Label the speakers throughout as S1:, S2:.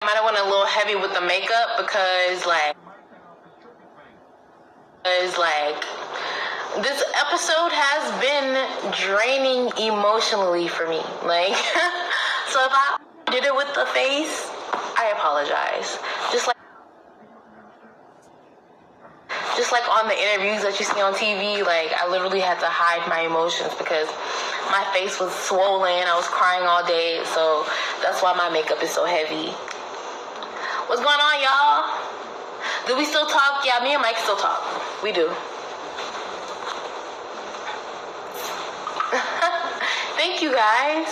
S1: might have went a little heavy with the makeup because this episode has been draining emotionally for me. Like, so if I did it with the face, I apologize. Just like on the interviews that you see on TV, like I literally had to hide my emotions because my face was swollen. I was crying all day, so that's why my makeup is so heavy. What's going on, y'all? Do we still talk? Yeah, me and Mike still talk. We do. Thank you, guys.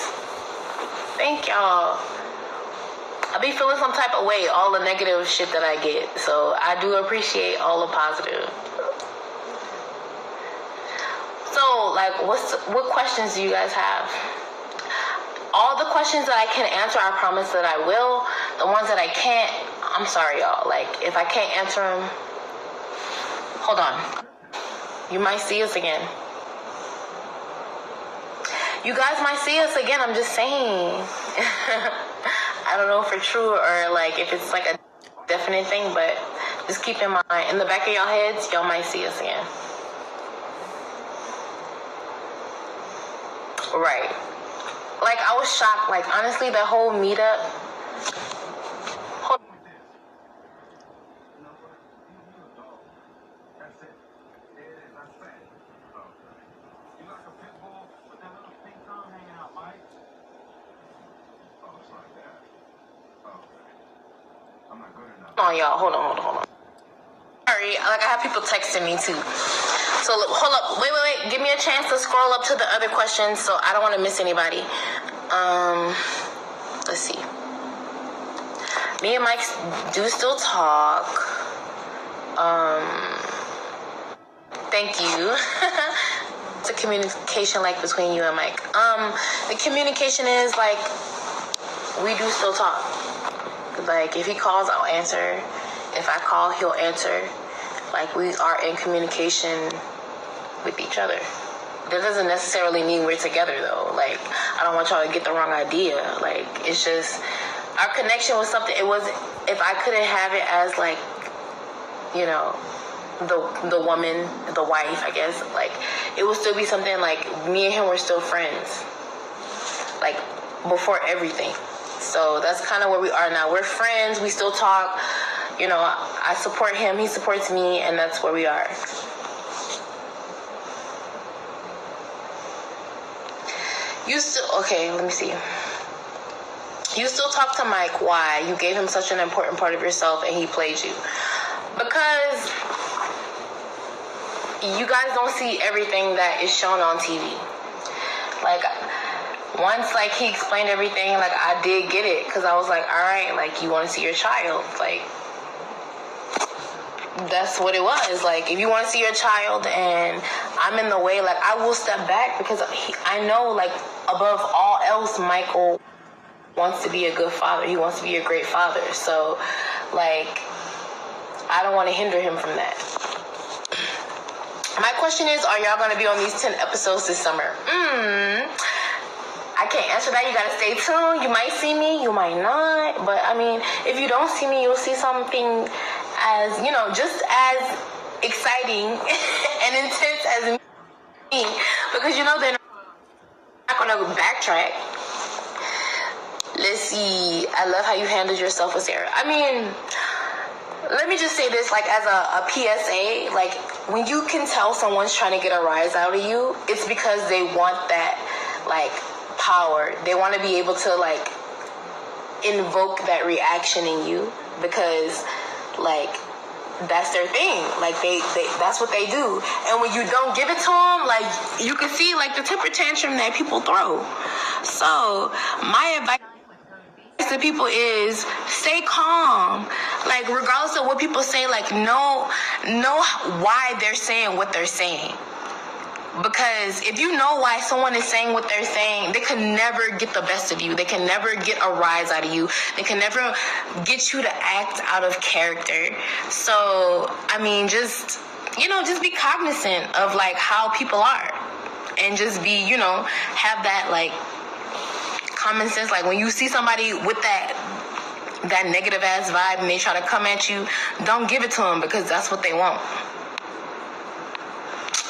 S1: Thank y'all. I be feeling some type of way, all the negative shit that I get. So I do appreciate all the positive. So, like, what questions do you guys have? All the questions that I can answer, I promise that I will. The ones that I can't, I'm sorry, y'all. Like, if I can't answer them, hold on. You might see us again. You guys might see us again, I'm just saying. I don't know if it's true or like if it's like a definite thing, but just keep in mind, in the back of y'all heads, y'all might see us again. Right. Like, I was shocked. Like, honestly, the whole meetup. Hold on, y'all. Hold on. Sorry, like I have people texting me too. So hold up. Wait. Give me a chance to scroll up to the other questions, so I don't want to miss anybody. Let's see. Me and Mike do still talk. Thank you. What's the communication like between you and Mike? The communication is like we do still talk. Like, if he calls, I'll answer. If I call, he'll answer. Like, we are in communication with each other. That doesn't necessarily mean we're together, though. Like, I don't want y'all to get the wrong idea. Like, it's just, our connection was something, it was, if I couldn't have it as, like, you know, the woman, the wife, I guess, like, it would still be something like, me and him were still friends. Like, before everything. So that's kind of where we are now. We're friends. We still talk. You know, I support him. He supports me. And that's where we are. Okay, let me see. You still talk to Mike. Why? You gave him such an important part of yourself and he played you. Because you guys don't see everything that is shown on TV. Like, once, like, he explained everything, like, I did get it. Because I was like, all right, like, you want to see your child. Like, that's what it was. Like, if you want to see your child and I'm in the way, like, I will step back. Because I know, like, above all else, Michael wants to be a good father. He wants to be a great father. So, like, I don't want to hinder him from that. My question is, are y'all going to be on these 10 episodes this summer? I can't answer that. You gotta stay tuned. You might see me, you might not. But I mean, if you don't see me, you'll see something as, you know, just as exciting and intense as me. Because, you know, they're not gonna backtrack. Let's see. I love how you handled yourself with Sarah. I mean, let me just say this, like, as a PSA, like, when you can tell someone's trying to get a rise out of you, it's because they want that, like, power. They want to be able to, like, invoke that reaction in you because, like, that's their thing. Like, they that's what they do. And when you don't give it to them, like, you can see, like, the temper tantrum that people throw. So my advice to people is stay calm. Like, regardless of what people say, like, know why they're saying what they're saying. Because if you know why someone is saying what they're saying, they can never get the best of you. They can never get a rise out of you. They can never get you to act out of character. So, I mean, just be cognizant of, like, how people are. And just be, have that, like, common sense. Like, when you see somebody with that that negative ass vibe and they try to come at you, don't give it to them, because that's what they want.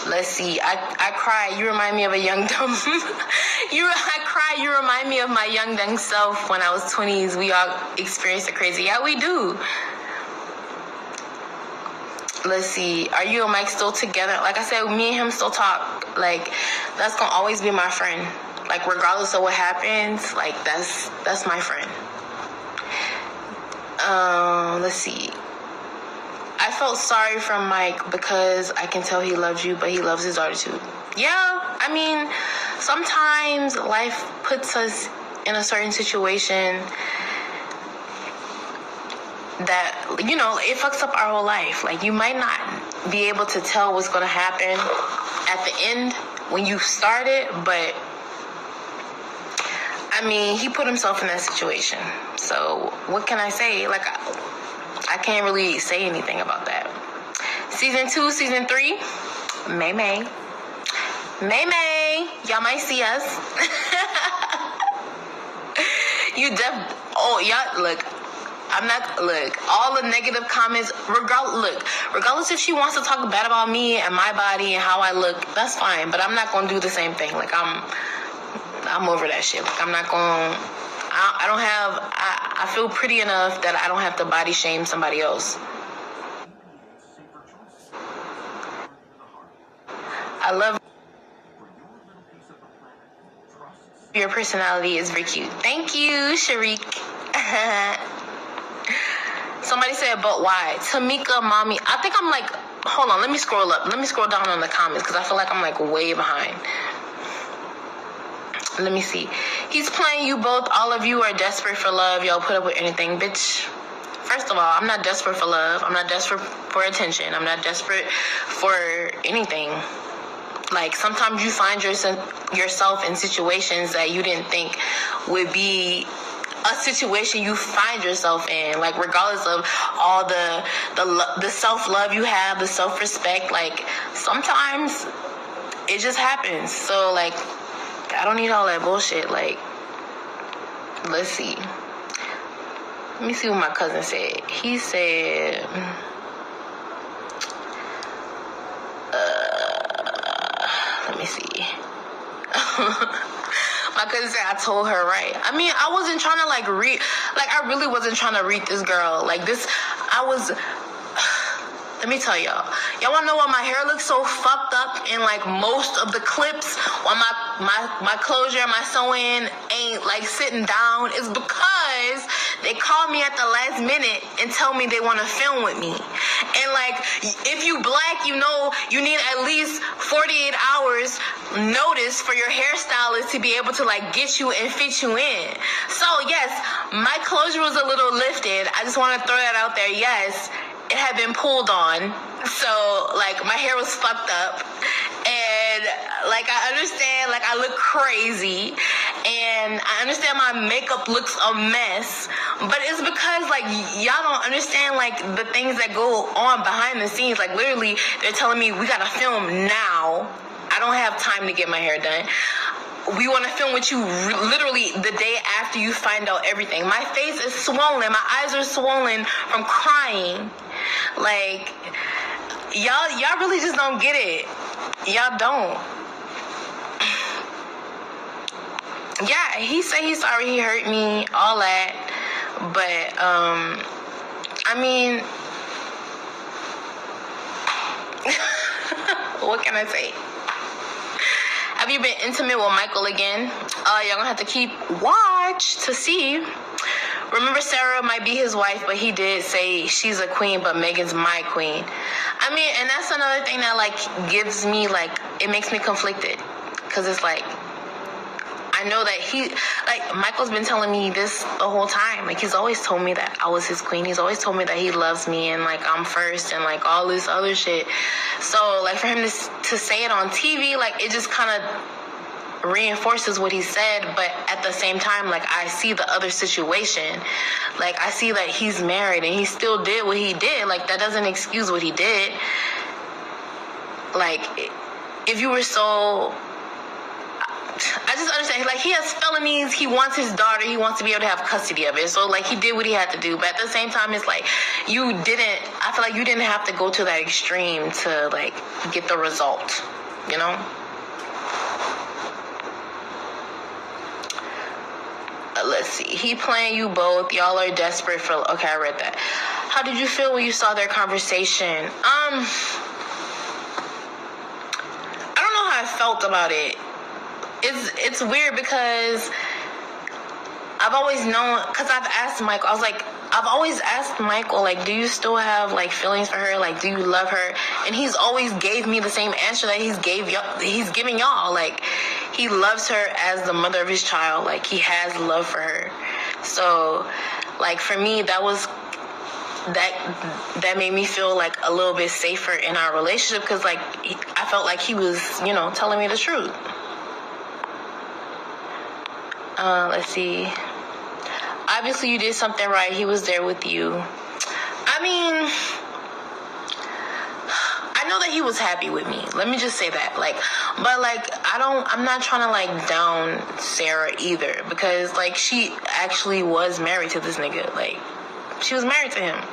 S1: Let's see. I cry. You remind me of a young dumb. I cry. You remind me of my young dumb self when I was 20s. We all experienced it crazy. Yeah, we do. Let's see. Are you and Mike still together? Like I said, me and him still talk. Like, that's gonna always be my friend. Like, regardless of what happens, like, that's my friend. Let's see. I felt sorry for Mike because I can tell he loves you, but he loves his daughter too. Yeah, I mean, sometimes life puts us in a certain situation that, you know, it fucks up our whole life. Like, you might not be able to tell what's going to happen at the end when you start it, but I mean, he put himself in that situation. So what can I say? Like, I can't really say anything about that. Season 2, Season 3, May. Y'all might see us. Y'all, look, all the negative comments, regardless if she wants to talk bad about me and my body and how I look, that's fine, but I'm not going to do the same thing. Like, I'm over that shit. Like, I'm not going to, I feel pretty enough that I don't have to body shame somebody else. I love your personality is very cute. Thank you, Sharik. Somebody said, but why? Tamika, mommy. I think I'm like, hold on, let me scroll up. Let me scroll down on the comments because I feel like I'm like way behind. Let me see. He's playing you both. All of you are desperate for love. Y'all put up with anything. Bitch, first of all, I'm not desperate for love. I'm not desperate for attention. I'm not desperate for anything. Like, sometimes you find yourself in situations that you didn't think would be a situation you find yourself in. Like, regardless of all the self-love you have, the self-respect, like, sometimes it just happens. So, like, I don't need all that bullshit. Like, let's see. Let me see what my cousin said. He said, let me see. My cousin said I told her right. I mean, I wasn't trying to I really wasn't trying to read this girl. Like, let me tell y'all. Y'all want to know why my hair looks so fucked up in, like, most of the clips? Why my closure and my sewing ain't, like, sitting down? Is because they call me at the last minute and tell me they want to film with me. And, like, if you black, you know you need at least 48 hours notice for your hairstylist to be able to, like, get you and fit you in. So, yes, my closure was a little lifted. I just want to throw that out there. Yes, it had been pulled on, so, like, my hair was fucked up, and, like, I understand, like, I look crazy, and I understand my makeup looks a mess, but it's because, like, y'all don't understand, like, the things that go on behind the scenes. Like, literally, they're telling me, we gotta film now. I don't have time to get my hair done. We want to film with you literally the day after you find out everything. My face is swollen. My eyes are swollen from crying. Like, y'all really just don't get it. Y'all don't. Yeah, he said he's sorry he hurt me, all that. But, I mean, what can I say? Have you been intimate with Michael again? Y'all gonna have to keep watch to see. Remember, Sarah might be his wife, but he did say she's a queen, but Meghan's my queen. I mean, and that's another thing that, like, gives me, like, it makes me conflicted. Because it's like, I know that Michael's been telling me this the whole time. Like, he's always told me that I was his queen. He's always told me that he loves me and, like, I'm first and, like, all this other shit. So, like, for him to say it on TV, like, it just kind of reinforces what he said. But at the same time, like, I see the other situation. Like, I see that he's married and he still did what he did. Like, that doesn't excuse what he did. Like, if you were so... I just understand, like, he has felonies, he wants his daughter, he wants to be able to have custody of it, so, like, he did what he had to do, but at the same time, it's like, I feel like you didn't have to go to that extreme to, like, get the result, you know? Let's see, he playing you both, y'all are desperate for, okay, I read that. How did you feel when you saw their conversation? I don't know how I felt about it. It's weird because I've always known, because I've asked Michael, I've always asked Michael, like, do you still have, like, feelings for her? Like, do you love her? And he's always gave me the same answer that he's giving y'all. Like, he loves her as the mother of his child. Like, he has love for her. So, like, for me, that made me feel, like, a little bit safer in our relationship because, like, I felt like he was, you know, telling me the truth. Let's see. Obviously, you did something right. He was there with you. I mean, I know that he was happy with me. Let me just say that. Like, but, like, I'm not trying to, like, down Sarah either. Because, like, she actually was married to this nigga. Like, she was married to him.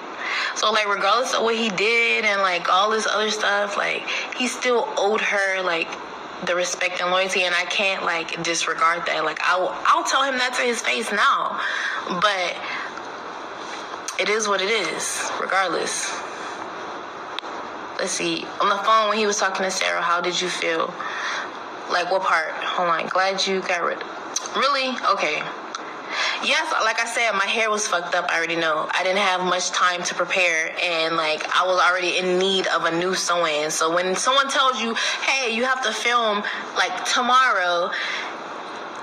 S1: So, like, regardless of what he did and, like, all this other stuff, like, he still owed her, like, the respect and loyalty, and I can't, like, disregard that. Like, I'll tell him that to his face now, but it is what it is, regardless. Let's see. On the phone when he was talking to Sarah, how did you feel? Like, what part? Hold on. Glad you got rid. Really? Okay. Yes, like I said, my hair was fucked up. I already know. I didn't have much time to prepare, and, like, I was already in need of a new sew-in. So when someone tells you, hey, you have to film, like, tomorrow,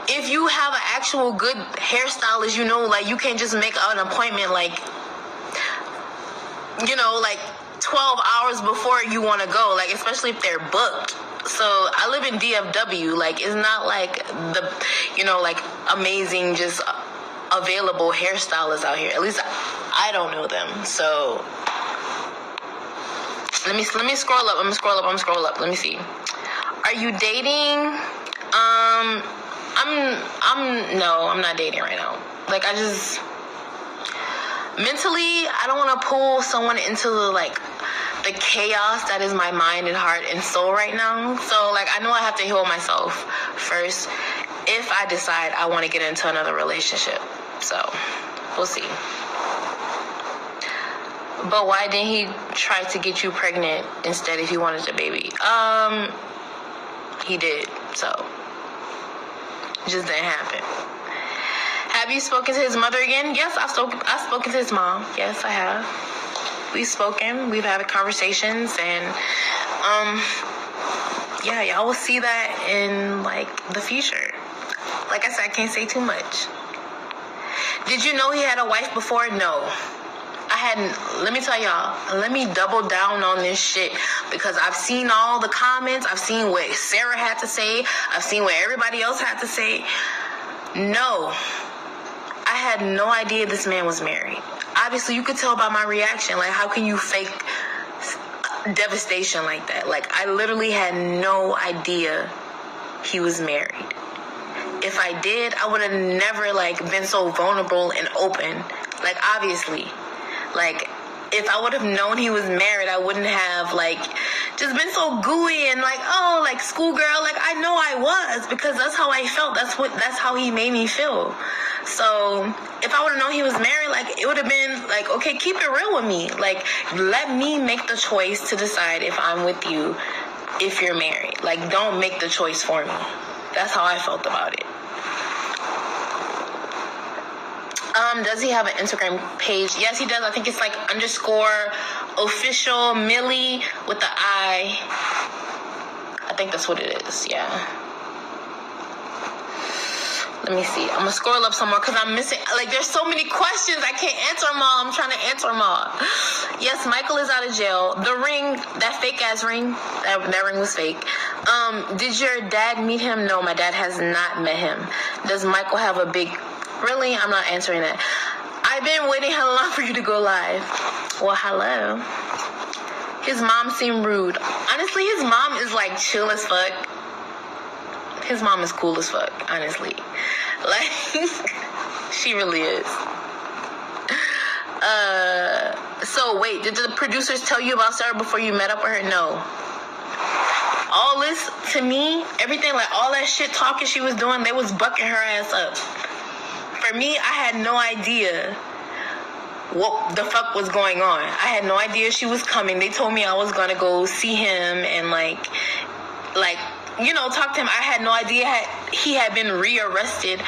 S1: if you have an actual good hairstylist, you know, like, you can't just make an appointment, like, you know, like, 12 hours before you want to go, like, especially if they're booked. So I live in DFW. Like, it's not like the, you know, like, amazing just available hairstylists out here. At least I don't know them. So let me scroll up. I'm gonna scroll up. Let me see. Are you dating? I'm not dating right now. Like, I just mentally, I don't want to pull someone into the chaos that is my mind and heart and soul right now. So, like, I know I have to heal myself first if I decide I want to get into another relationship. So, we'll see. But why didn't he try to get you pregnant instead if he wanted a baby? He did, so it just didn't happen. Have you spoken to his mother again? Yes, I've spoken to his mom. Yes, I have. We've spoken. We've had conversations, and yeah, y'all will see that in, like, the future. Like I said, I can't say too much. Did you know he had a wife before? No. I hadn't. Let me tell y'all, let me double down on this shit, because I've seen all the comments. I've seen what Sarah had to say. I've seen what everybody else had to say. No. I had no idea this man was married. Obviously, you could tell by my reaction. Like, how can you fake devastation like that? Like, I literally had no idea he was married. If I did, I would have never, like, been so vulnerable and open. Like, obviously. Like, if I would have known he was married, I wouldn't have, like, just been so gooey and, like, oh, like, schoolgirl. Like, I know I was, because that's how I felt. That's how he made me feel. So if I would have known he was married, like, it would have been like, okay, keep it real with me. Like, let me make the choice to decide if I'm with you if you're married. Like, don't make the choice for me. That's how I felt about it. Does he have an Instagram page? Yes, he does. I think it's like _official Millie with the I. I think that's what it is. Yeah. Let me see. I'm going to scroll up some more because I'm missing. Like, there's so many questions. I can't answer them all. I'm trying to answer them all. Yes, Michael is out of jail. The ring, that fake-ass ring, that ring was fake. Did your dad meet him? No, my dad has not met him. Does Michael have a big... Really? I'm not answering that. I've been waiting hella long for you to go live. Well, hello. His mom seemed rude. Honestly, his mom is, like, chill as fuck. his mom is cool as fuck, honestly. Like, she really is. So wait, did the producers tell you about Sarah before you met up with her? No. All this, to me, everything, like all that shit talking she was doing, they was bucking her ass up. For me, I had no idea what the fuck was going on. I had no idea she was coming. They told me I was gonna go see him and like, you know, talk to him. I had no idea he had been rearrested.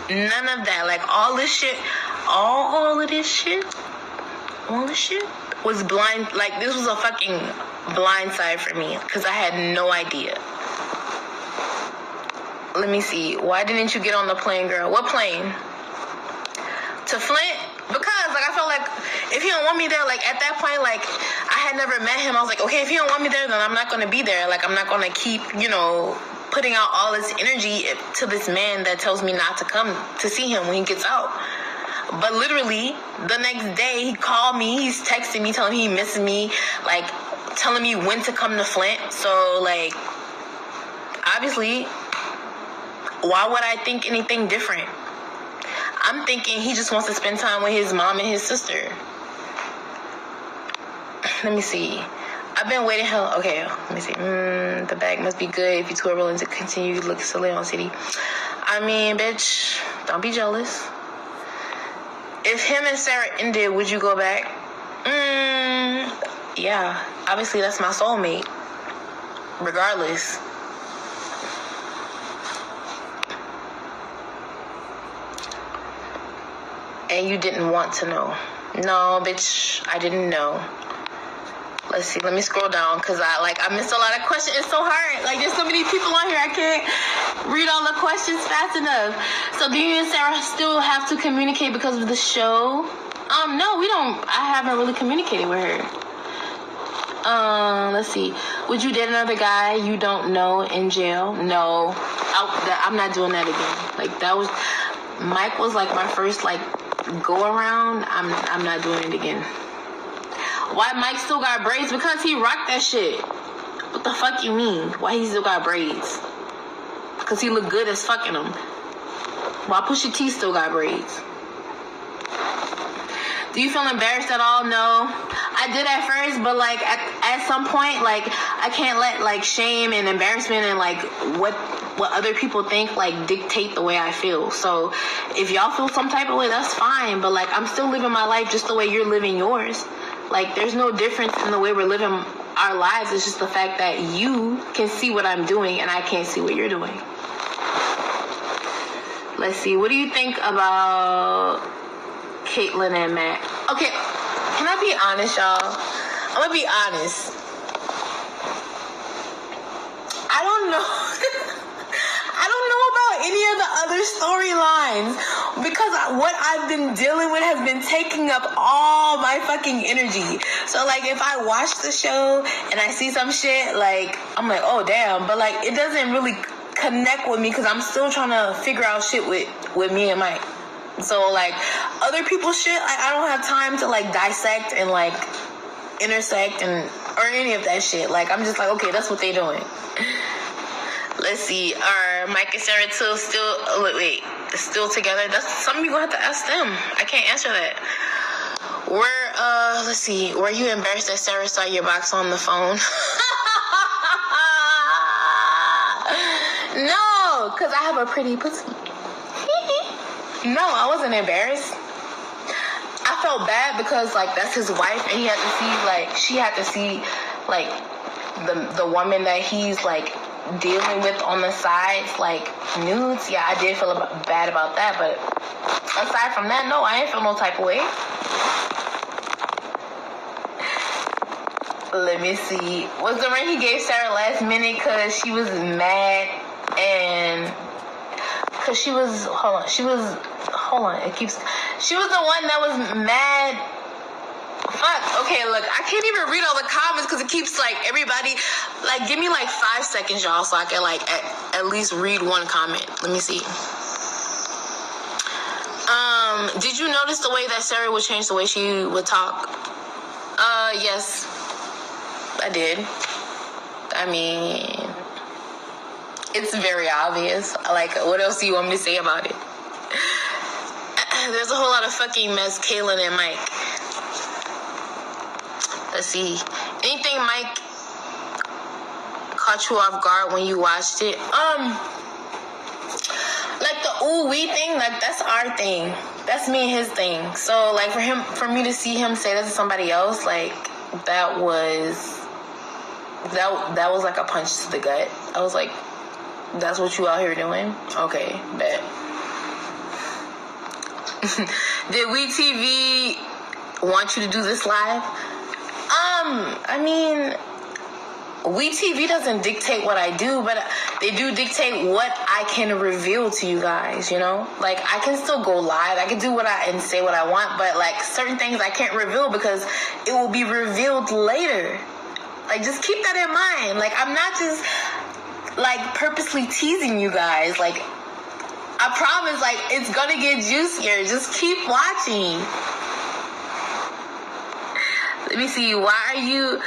S1: None of that. Like, all this shit was blind. Like, this was a fucking blind side for me because I had no idea. Let me see. Why didn't you get on the plane, girl? What plane? To Flint? Because, like, I felt like if he don't want me there, like, at that point, like, I had never met him. I was like, okay, if he don't want me there, then I'm not going to be there. Like, I'm not going to keep, you know, putting out all this energy to this man that tells me not to come to see him when he gets out. But literally, the next day, he called me. He's texting me, telling me he misses me, like, telling me when to come to Flint. So, like, obviously, why would I think anything different? I'm thinking he just wants to spend time with his mom and his sister. Let me see. I've been waiting. Okay, let me see. The bag must be good if you two are willing to continue to look silly on City. I mean, bitch, don't be jealous. If him and Sarah ended, would you go back? Yeah. Obviously, that's my soulmate. Regardless. And you didn't want to know. No, bitch, I didn't know. Let's see, let me scroll down because I missed a lot of questions. It's so hard. Like, there's so many people on here. I can't read all the questions fast enough. So do you and Sarah still have to communicate because of the show? No, we don't. I haven't really communicated with her. Let's see. Would you date another guy you don't know in jail? No. I'm not doing that again. Like, that was... Mike was, like, my first, like, go-around. I'm not doing it again. Why Mike still got braids? Because he rocked that shit. What the fuck you mean? Why he still got braids? Because he looked good as fucking them. Why Pusha T still got braids? Do you feel embarrassed at all? No. I did at first, but like at some point, like I can't let like shame and embarrassment and like what other people think like dictate the way I feel. So if y'all feel some type of way, that's fine. But like I'm still living my life just the way you're living yours. Like there's no difference in the way we're living our lives. It's just the fact that you can see what I'm doing and I can't see what you're doing. Let's see. What do you think about Caitlyn and Matt? Okay, can I be honest, y'all? I'm gonna be honest. I don't know. I don't know about any of the other storylines because what I've been dealing with has been taking up all my fucking energy. So like if I watch the show and I see some shit, like I'm like, oh damn, but like it doesn't really connect with me because I'm still trying to figure out shit with me and Mike. So like other people's shit, I don't have time to like dissect and like intersect and or any of that shit. Like I'm just like, okay, that's what they doing. Let's see, are Mike and Sarah still together? That's something you're gonna have to ask them. I can't answer that. Let's see, were you embarrassed that Sarah saw your box on the phone? No, because I have a pretty pussy. No, I wasn't embarrassed. I felt bad because like that's his wife and she had to see like the woman that he's like dealing with on the sides, like nudes. Yeah, I did feel bad about that, but aside from that, no, I ain't feel no type of way. Let me see. Was the ring he gave Sarah last minute because she was mad and because she was the one that was mad. Fuck. Okay, look, I can't even read all the comments because it keeps like everybody like give me like 5 seconds, y'all, so I can like at least read one comment. Let me see. Did you notice the way that Sarah would change the way she would talk? Yes, I did. I mean, It's very obvious. Like, what else do you want me to say about it? There's a whole lot of fucking mess, Kaylin and Mike. Let's see. Anything Mike caught you off guard when you watched it? Like the ooh wee thing, like that's our thing. That's me and his thing. So like for me to see him say that to somebody else, like that was like a punch to the gut. I was like, that's what you out here doing? Okay, bet. Did WeTV want you to do this live? I mean, WeTV doesn't dictate what I do, but they do dictate what I can reveal to you guys, you know? Like, I can still go live. I can do and say what I want, but, like, certain things I can't reveal because it will be revealed later. Like, just keep that in mind. Like, I'm not just, like, purposely teasing you guys. Like, I promise, like, it's gonna get juicier. Just keep watching. Let me see. Why are you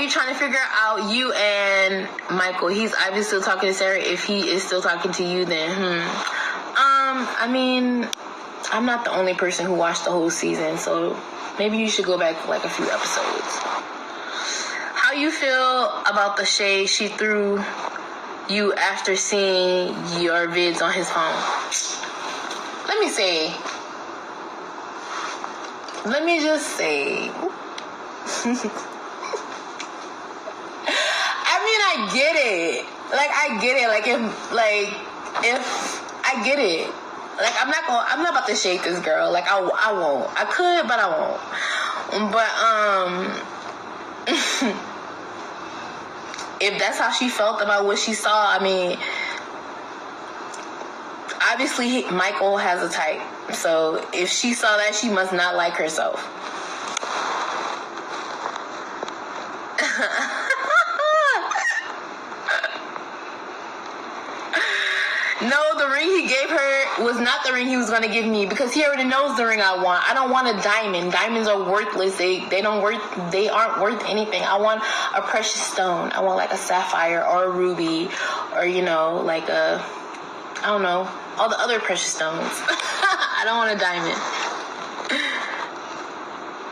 S1: trying to figure out you and Michael? He's obviously still talking to Sarah. If he is still talking to you, then I mean, I'm not the only person who watched the whole season, so maybe you should go back like a few episodes. How you feel about the shade she threw you after seeing your vids on his phone? Let me just say. I mean, I get it. Like, I get it. Like, if I get it. Like, I'm not about to shade this girl. Like, I won't. I could, but I won't. But, if that's how she felt about what she saw, I mean, obviously Michael has a type. So, if she saw that, she must not like herself. No, the ring he gave her was not the ring he was going to give me because he already knows the ring I want. I don't want a diamond. Diamonds are worthless. They aren't worth anything. I want a precious stone. I want like a sapphire or a ruby or, you know, like I don't know, all the other precious stones. I don't want a diamond.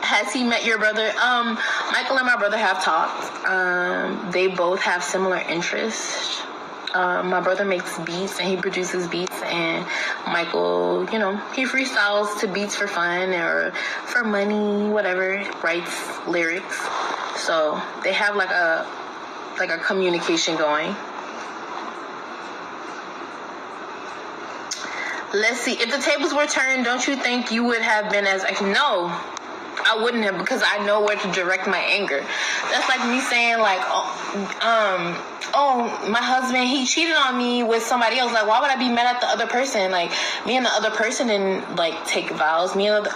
S1: Has he met your brother? Michael and my brother have talked. They both have similar interests. My brother makes beats and he produces beats, and Michael, you know, he freestyles to beats for fun or for money, whatever, writes lyrics. So they have like a communication going. Let's see. If the tables were turned, don't you think you would have been as no? I wouldn't have, because I know where to direct my anger. That's like me saying like, oh, my husband, he cheated on me with somebody else. Like, why would I be mad at the other person? Like, me and the other person didn't like take vows. Me and the